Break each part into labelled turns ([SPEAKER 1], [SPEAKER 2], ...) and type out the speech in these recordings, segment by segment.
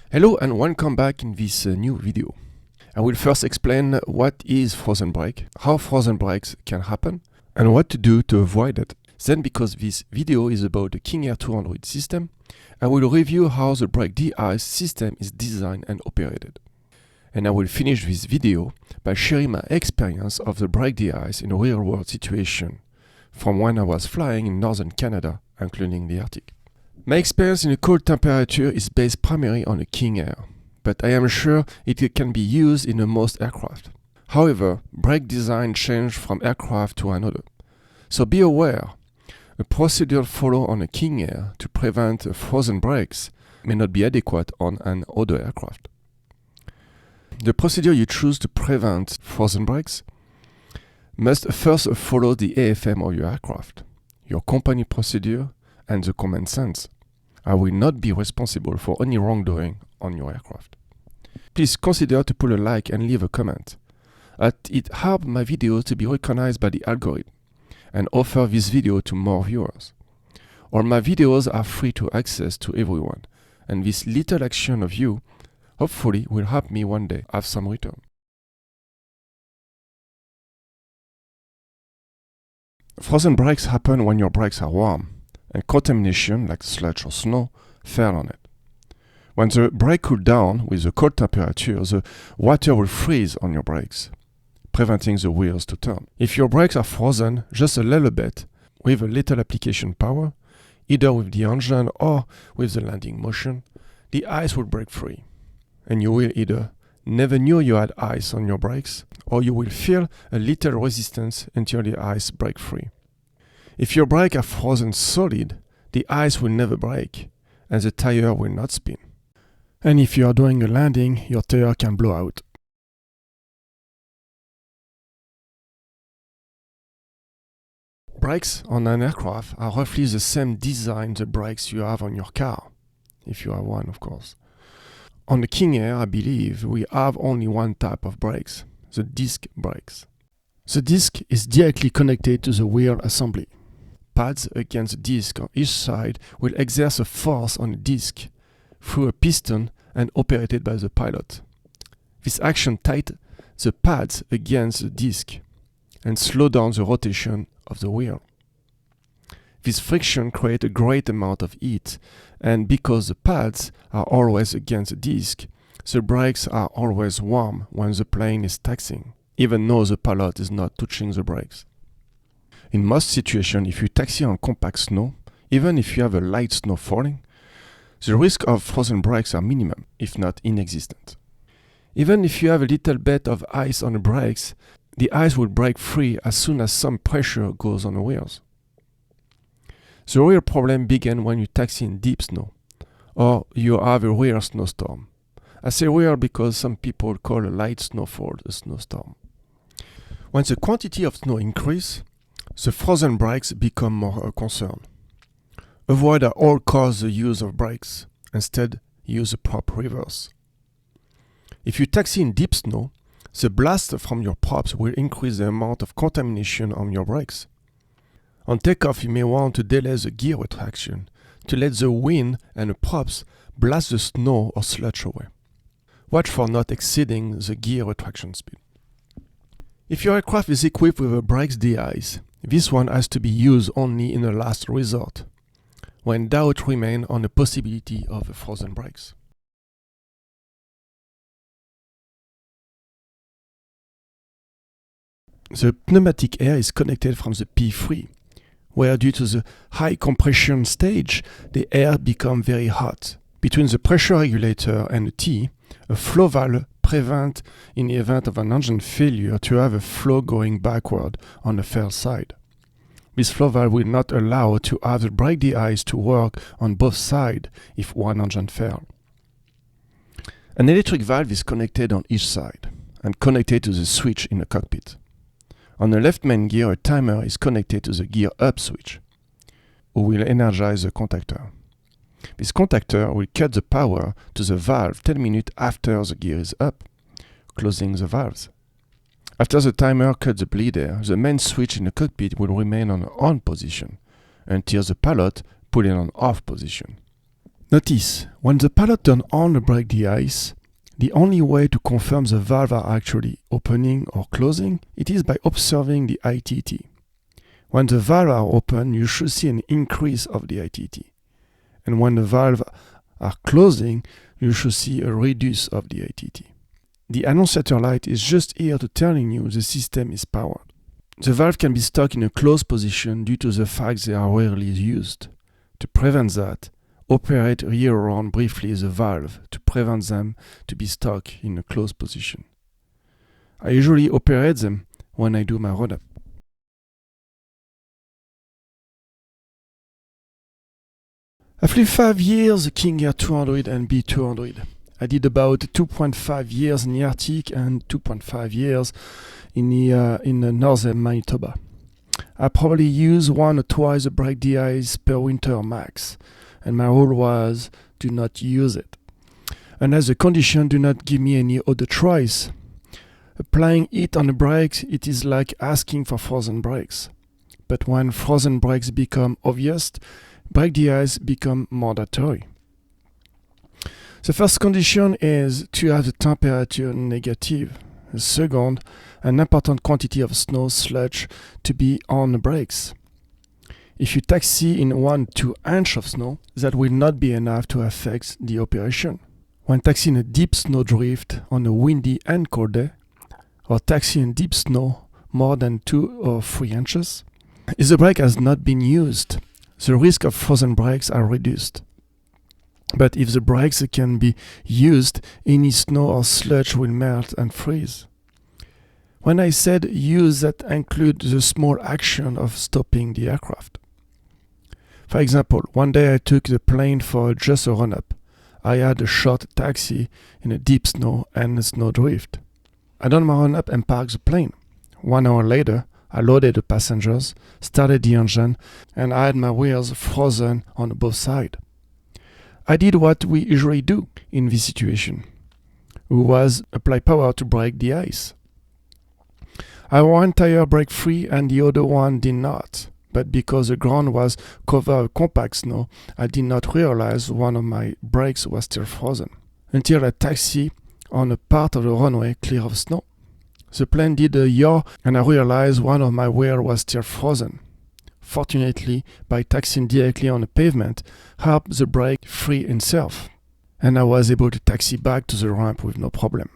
[SPEAKER 1] Hello and welcome back in this new video. I will first explain what is frozen brake, how frozen brakes can happen, and what to do to avoid it. Then, because this video is about the King Air 200 system, I will review how the brake de-ice system is designed and operated. And I will finish this video by sharing my experience of the brake de-ice in a real-world situation, from when I was flying in northern Canada, including the Arctic. My experience in a cold temperature is based primarily on the King Air, but I am sure it can be used in most aircraft. However, brake design changes from aircraft to another. So be aware, a procedure followed on a King Air to prevent frozen brakes may not be adequate on an other aircraft. The procedure you choose to prevent frozen brakes must first follow the AFM of your aircraft, your company procedure, and the common sense. I will not be responsible for any wrongdoing on your aircraft. Please consider to put a like and leave a comment. It helps my video to be recognized by the algorithm and offer this video to more viewers. All my videos are free to access to everyone, and this little action of you hopefully will help me one day have some return. Frozen brakes happen when your brakes are warm and contamination, like sludge or snow, fell on it. When the brake cools down with the cold temperature, the water will freeze on your brakes, preventing the wheels to turn. If your brakes are frozen just a little bit, with a little application power, either with the engine or with the landing motion, the ice will break free. And you will either never knew you had ice on your brakes, or you will feel a little resistance until the ice breaks free. If your brakes are frozen solid, the ice will never break, and the tire will not spin. And if you are doing a landing, your tire can blow out. Brakes on an aircraft are roughly the same design the brakes you have on your car, if you have one, of course. On the King Air, I believe, we have only one type of brakes, the disc brakes. The disc is directly connected to the wheel assembly. Pads against the disc on each side will exert a force on the disc through a piston and operated by the pilot. This action tightens the pads against the disc and slows down the rotation of the wheel. This friction creates a great amount of heat, and because the pads are always against the disc, the brakes are always warm when the plane is taxiing, even though the pilot is not touching the brakes. In most situations, if you taxi on compact snow, even if you have a light snow falling, the risk of frozen brakes are minimum, if not inexistent. Even if you have a little bit of ice on the brakes, the ice will break free as soon as some pressure goes on the wheels. The real problem begins when you taxi in deep snow, or you have a rare snowstorm. I say rare because some people call a light snowfall a snowstorm. When the quantity of snow increases, the frozen brakes become more a concern. Avoid at all costs the use of brakes. Instead, use the prop reverse. If you taxi in deep snow, the blast from your props will increase the amount of contamination on your brakes. On takeoff, you may want to delay the gear retraction to let the wind and the props blast the snow or sludge away. Watch for not exceeding the gear retraction speed. If your aircraft is equipped with a brakes de-ice, this one has to be used only in a last resort, when doubt remains on the possibility of frozen brakes. The pneumatic air is connected from the P3, where due to the high compression stage, the air becomes very hot. Between the pressure regulator and the T, a flow valve prevents, in the event of an engine failure, to have a flow going backward on the fair side. This flow valve will not allow to have the brake de-ice to work on both sides if one engine fails. An electric valve is connected on each side and connected to the switch in the cockpit. On the left main gear, a timer is connected to the gear up switch, who will energize the contactor. This contactor will cut the power to the valve 10 minutes after the gear is up, closing the valves. After the timer cuts the bleed air, the main switch in the cockpit will remain on on position until the pilot puts it on off position. Notice, when the pilot turns on the brake de-ice, the only way to confirm the valves are actually opening or closing, it is by observing the ITT. When the valves are open, you should see an increase of the ITT. And when the valves are closing, you should see a reduce of the ITT. The annunciator light is just here to telling you the system is powered. The valve can be stuck in a closed position due to the fact they are rarely used. To prevent that, operate rear around briefly the valve to prevent them to be stuck in a closed position. I usually operate them when I do my run-up. I flew 5 years the King Air 200 and B200. I did about 2.5 years in the Arctic and 2.5 years in the northern Manitoba. I probably use 1 or twice the brake de-ice per winter max, and my rule was do not use it. Unless the condition do not give me any other choice. Applying it on the brakes, it is like asking for frozen brakes. But when frozen brakes become obvious, brake de-ice become mandatory. The first condition is to have the temperature negative. The second, an important quantity of snow sludge to be on the brakes. If you taxi in 1-2 inches of snow, that will not be enough to affect the operation. When taxiing a deep snow drift on a windy and cold day, or taxiing deep snow more than 2 or 3 inches, if the brake has not been used, the risk of frozen brakes are reduced. But if the brakes can be used, any snow or sludge will melt and freeze. When I said use, that includes the small action of stopping the aircraft. For example, one day I took the plane for just a run-up. I had a short taxi in a deep snow and a snow drift. I done my run-up and parked the plane. 1 hour later, I loaded the passengers, started the engine, and I had my wheels frozen on both sides. I did what we usually do in this situation, which was apply power to break the ice. One tire broke free and the other one did not, but because the ground was covered with compact snow, I did not realize one of my brakes was still frozen, until I taxied on a part of the runway clear of snow. The plane did a yaw and I realized one of my wheels was still frozen. Fortunately, by taxiing directly on the pavement, helped the brake free itself, and I was able to taxi back to the ramp with no problem.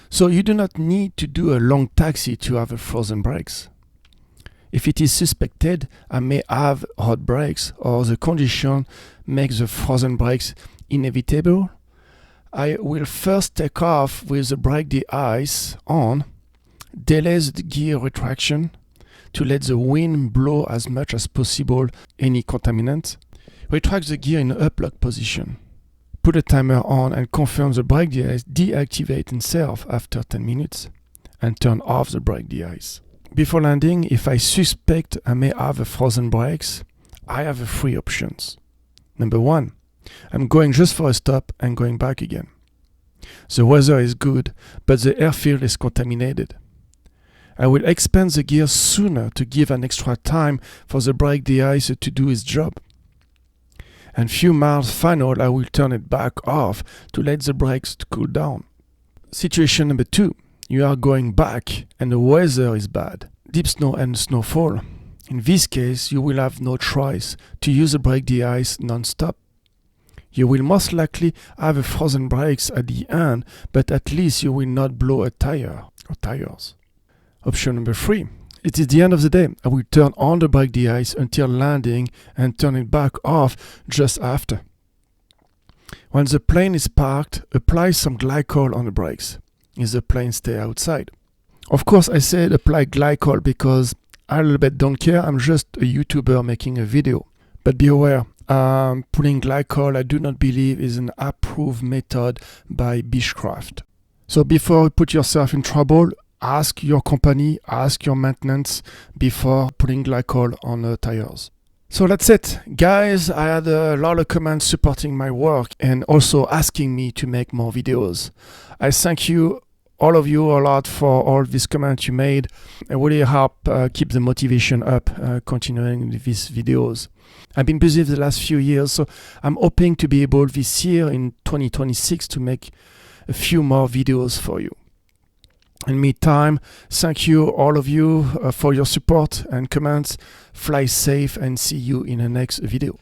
[SPEAKER 1] So you do not need to do a long taxi to have a frozen brakes. If it is suspected I may have hot brakes or the condition makes the frozen brakes inevitable, I will first take off with the brake de-ice on, delay the gear retraction to let the wind blow as much as possible any contaminant, retract the gear in up lock position, put a timer on and confirm the brake de-ice deactivate itself after 10 minutes, and turn off the brake de-ice. Before landing, if I suspect I may have a frozen brakes, I have 3 options. Number 1, I'm going just for a stop and going back again. The weather is good, but the airfield is contaminated. I will expand the gear sooner to give an extra time for the brake de-ice to do its job. And few miles final, I will turn it back off to let the brakes cool down. Situation number 2, you are going back and the weather is bad, deep snow and snowfall. In this case, you will have no choice to use the brake de-ice non-stop. You will most likely have a frozen brakes at the end, but at least you will not blow a tire or tires. Option number 3. It is the end of the day. I will turn on the brake de-ice until landing and turn it back off just after. When the plane is parked, apply some glycol on the brakes. If the plane stay outside. Of course, I said apply glycol because I a little bit don't care. I'm just a YouTuber making a video. But be aware, putting glycol I do not believe is an approved method by Beechcraft. So before you put yourself in trouble, ask your company, ask your maintenance before putting glycol on the tires. So that's it. Guys, I had a lot of comments supporting my work and also asking me to make more videos. I thank you all of you a lot for all these comments you made. It really help keep the motivation up, continuing these videos. I've been busy the last few years, so I'm hoping to be able this year in 2026 to make a few more videos for you. In meantime, thank you all of you for your support and comments. Fly safe and see you in the next video.